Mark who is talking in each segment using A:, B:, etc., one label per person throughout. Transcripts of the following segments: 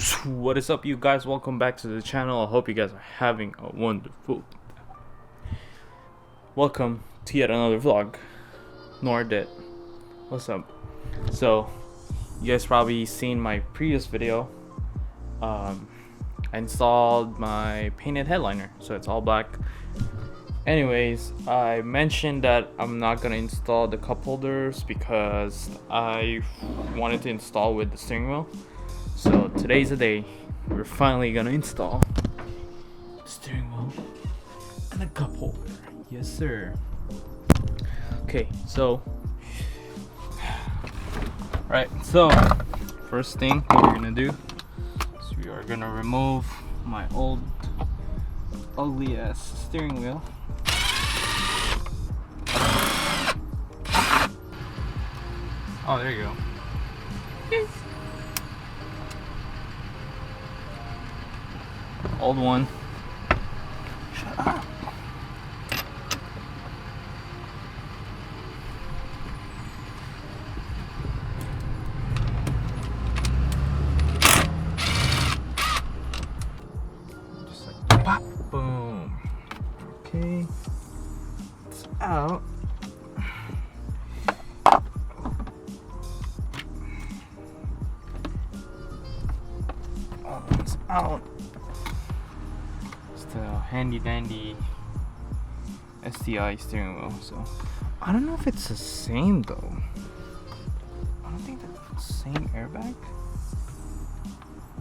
A: What is up, you guys? Welcome back to the channel. I hope you guys are having a wonderful welcome to yet another vlog. Nordit, what's up? So you guys probably seen my previous video. I installed my painted headliner, so it's all black. Anyways, I mentioned that I'm not gonna install the cup holders because I wanted to install with the steering wheel. So today's the day. We're finally gonna install the steering wheel and a cup holder. Yes, sir. Okay, so first thing what we're gonna do is we are gonna remove my old ugly ass steering wheel. Oh, there you go. Old one. Shut up. Just like pop, boom. Okay, it's out. Oh, it's out. Handy dandy STI steering wheel. So I don't know if it's the same though. I don't think that's the same airbag.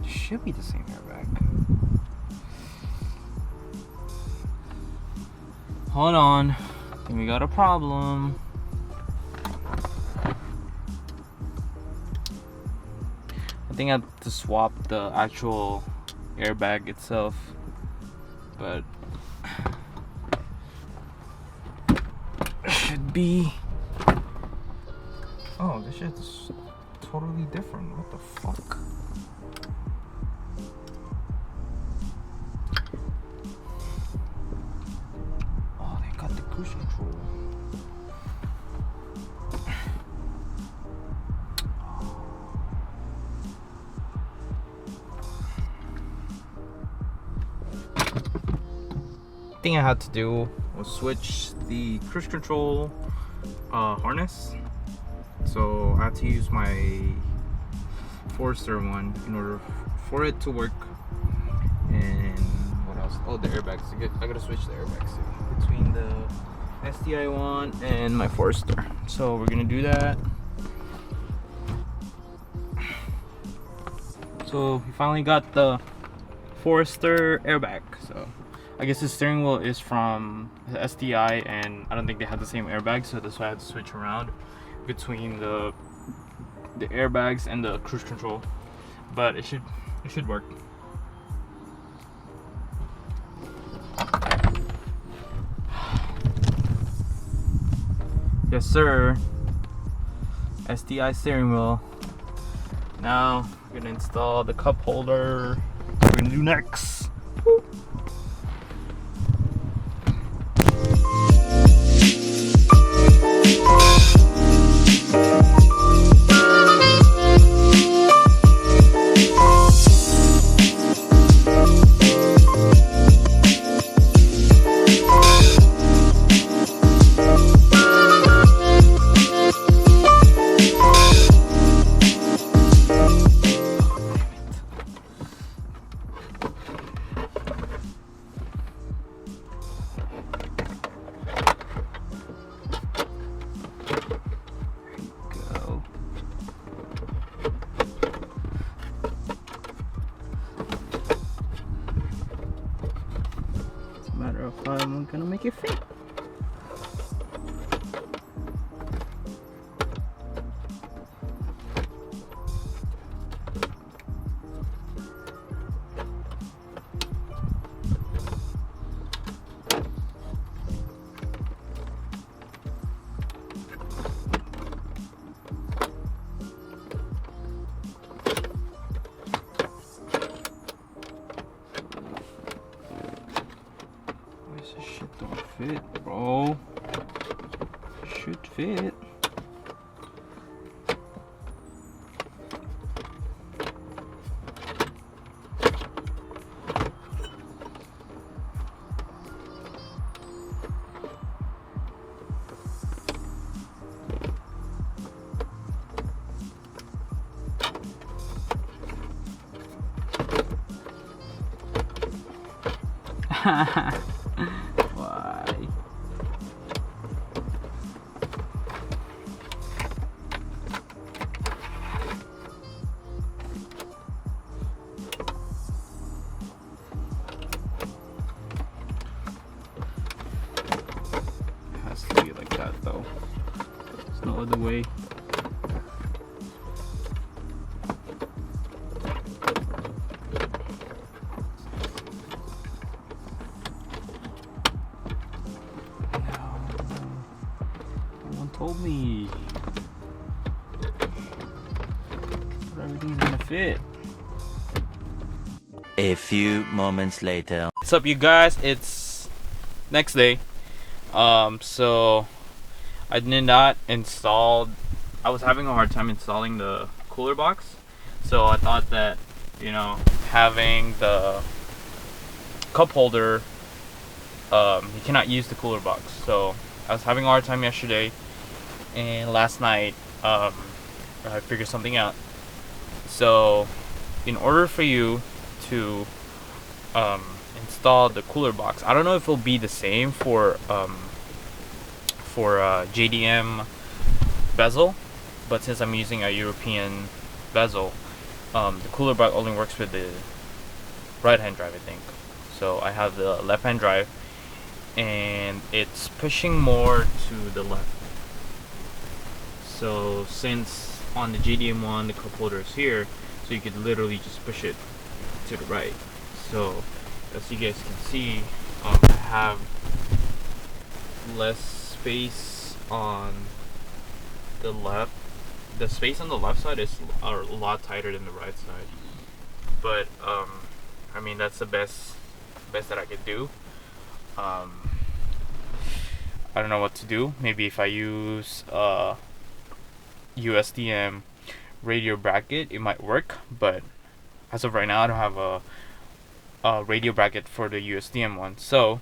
A: It should be the same airbag. Hold on, I think we got a problem. I think I have to swap the actual airbag itself. But should be. Oh, this shit's totally different. What the fuck? Oh, they got the cruise control. Thing I had to do was switch the cruise control harness, so I had to use my Forester one in order for it to work. And what else? Oh, the airbags. I gotta switch the airbags between the STI one and my Forester, so we're gonna do that. So we finally got the Forester airbag. So I guess the steering wheel is from the STI, and I don't think they have the same airbag, so that's why I had to switch around between the airbags and the cruise control. But it should work. Yes, sir. STI steering wheel. Now we're gonna install the cup holder. What we're gonna do next. Woo. Matter of how I'm gonna make it fit. This shit don't fit, bro. Should fit. Why? It has to be like that though. There's no other way. Told me everything's gonna fit.
B: A few moments later.
A: What's up, you guys? It's next day. So I did not install. I was having a hard time installing the cooler box, so I thought that, you know, having the cup holder, you cannot use the cooler box. So I was having a hard time yesterday. And last night, I figured something out. So, in order for you to install the cooler box, I don't know if it'll be the same for JDM bezel, but since I'm using a European bezel, the cooler box only works with the right-hand drive, I think. So I have the left-hand drive, and it's pushing more to the left. So since on the JDM one the cup holder is here, so you could literally just push it to the right. So as you guys can see, I have less space on the left. The space on the left side is a lot tighter than the right side. But I mean, that's the best that I could do. I don't know what to do. Maybe if I use USDM radio bracket, it might work, but as of right now I don't have a radio bracket for the USDM one. So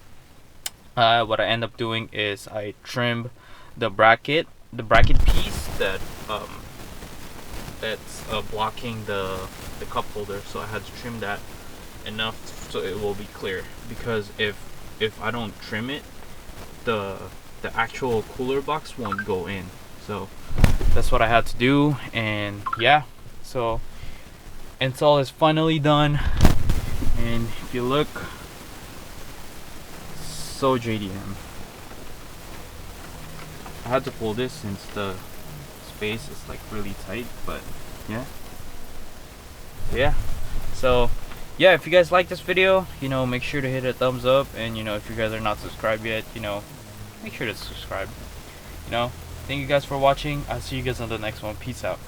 A: what I end up doing is I trim the bracket piece that's blocking the cup holder. So I had to trim that enough so it will be clear, because if I don't trim it, the actual cooler box won't go in. So that's what I had to do, and yeah, so install is finally done. And if you look, so JDM. I had to pull this since the space is like really tight, but yeah. So yeah, if you guys like this video, you know, make sure to hit a thumbs up, and you know, if you guys are not subscribed yet, you know, make sure to subscribe. You know, thank you guys for watching. I'll see you guys on the next one. Peace out.